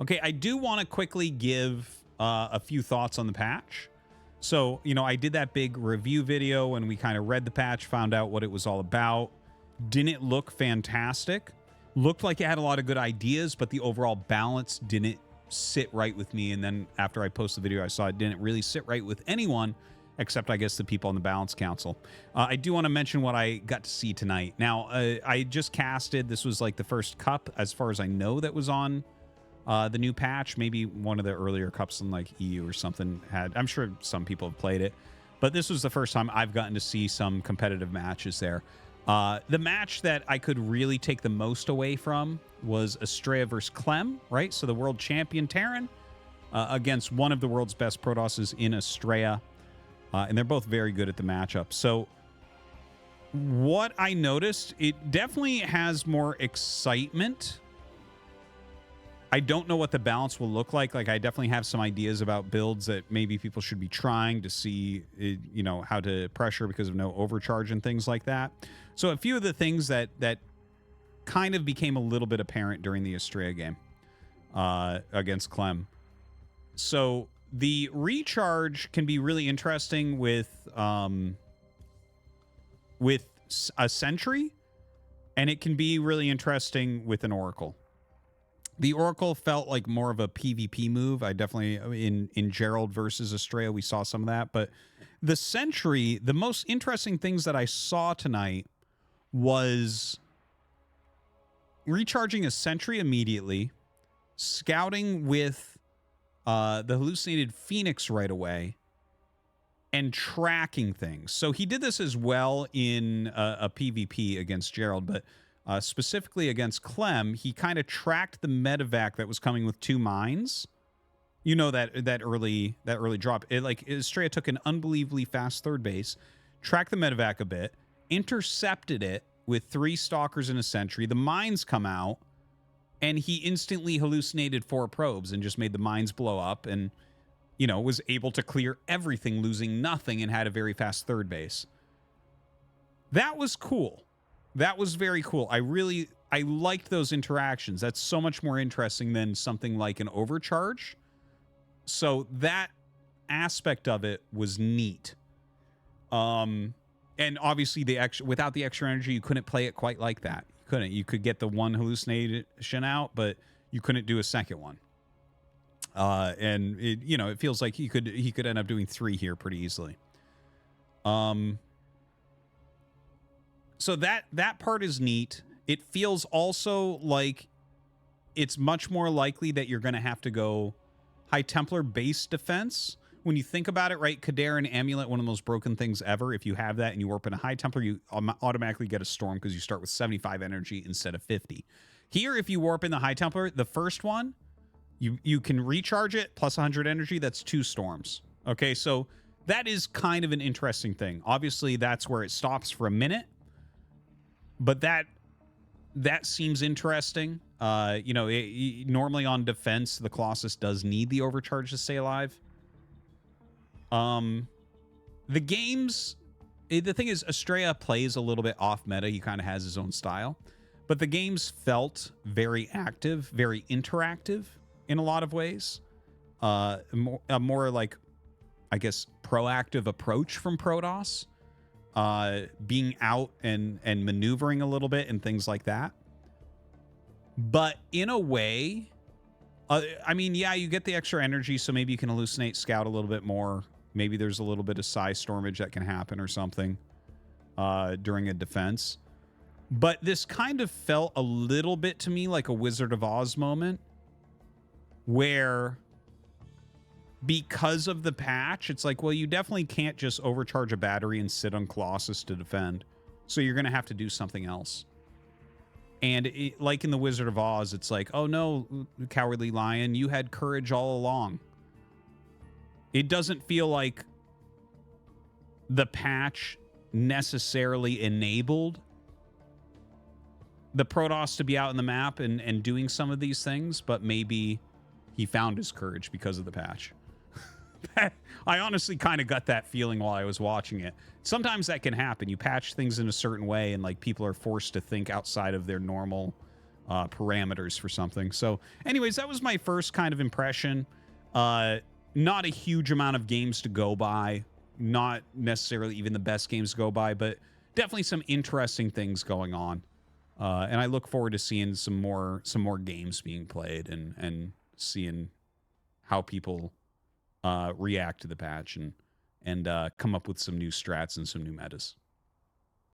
Okay, I do want to quickly give a few thoughts on the patch. So, you know, I did that big review video and we kind of read the patch, found out what it was all about. Didn't look fantastic. Looked like it had a lot of good ideas, but the overall balance didn't sit right with me. And then after I posted the video, I saw it didn't really sit right with anyone, except I guess the people on the Balance Council. I do want to mention what I got to see tonight. Now, I just casted. This was like the first cup, as far as I know, that was on the new patch. Maybe one of the earlier cups in like EU or something had. I'm sure some people have played it, but this was the first time I've gotten to see some competitive matches there. The match that I could really take the most away from was Astrea versus Clem, right? So the world champion Terran against one of the world's best protosses in Astrea. And they're both very good at the matchup. So what I noticed, it definitely has more excitement. I don't know what the balance will look like. Like, I definitely have some ideas about builds that maybe people should be trying to see, you know, how to pressure because of no overcharge and things like that. So a few of the things that kind of became a little bit apparent during the Astrea game against Clem. So the recharge can be really interesting with a Sentry, and it can be really interesting with an Oracle. The Oracle felt like more of a PvP move. I definitely, in Gerald versus Astrea, we saw some of that. But the Sentry, the most interesting things that I saw tonight was recharging a Sentry immediately, scouting with the hallucinated Phoenix right away, and tracking things. So he did this as well in a PvP against Gerald, but specifically against Clem, he kind of tracked the medevac that was coming with 2 mines. You know, that early drop. Astrea took an unbelievably fast third base, tracked the medevac a bit, intercepted it with 3 stalkers and a Sentry. The mines come out, and he instantly hallucinated 4 probes and just made the mines blow up, and, you know, was able to clear everything, losing nothing, and had a very fast third base. That was cool. That was very cool. I liked those interactions. That's so much more interesting than something like an overcharge. So that aspect of it was neat. And obviously without the extra energy, you couldn't play it quite like that. You couldn't. You could get the 1 hallucination out, but you couldn't do a second one. And it, you know, it feels like he could end up doing 3 here pretty easily. So that part is neat. It feels also like it's much more likely that you're going to have to go High Templar base defense. When you think about it, right, Kader and Amulet, one of the most broken things ever. If you have that and you warp in a High Templar, you automatically get a Storm because you start with 75 energy instead of 50. Here, if you warp in the High Templar, the first one, you can recharge it plus 100 energy. That's 2 Storms. Okay, so that is kind of an interesting thing. Obviously, that's where it stops for a minute. But that seems interesting. You know, normally on defense, the Colossus does need the overcharge to stay alive. The games, the thing is, Astrea plays a little bit off meta. He kind of has his own style. But the games felt very active, very interactive in a lot of ways. A more like, I guess, proactive approach from Protoss. Being out and maneuvering a little bit and things like that. But in a way, I mean, yeah, you get the extra energy, so maybe you can hallucinate scout a little bit more. Maybe there's a little bit of size stormage that can happen or something during a defense. But this kind of felt a little bit to me like a Wizard of Oz moment where, because of the patch, it's like, well, you definitely can't just overcharge a battery and sit on Colossus to defend. So you're going to have to do something else. And like in the Wizard of Oz, it's like, oh no, Cowardly Lion, you had courage all along. It doesn't feel like the patch necessarily enabled the Protoss to be out in the map and doing some of these things, but maybe he found his courage because of the patch. I honestly kind of got that feeling while I was watching it. Sometimes that can happen. You patch things in a certain way and like people are forced to think outside of their normal parameters for something. So anyways, that was my first kind of impression. Not a huge amount of games to go by, not necessarily even the best games to go by, but definitely some interesting things going on. And I look forward to seeing some more games being played and seeing how people react to the patch and come up with some new strats and some new metas.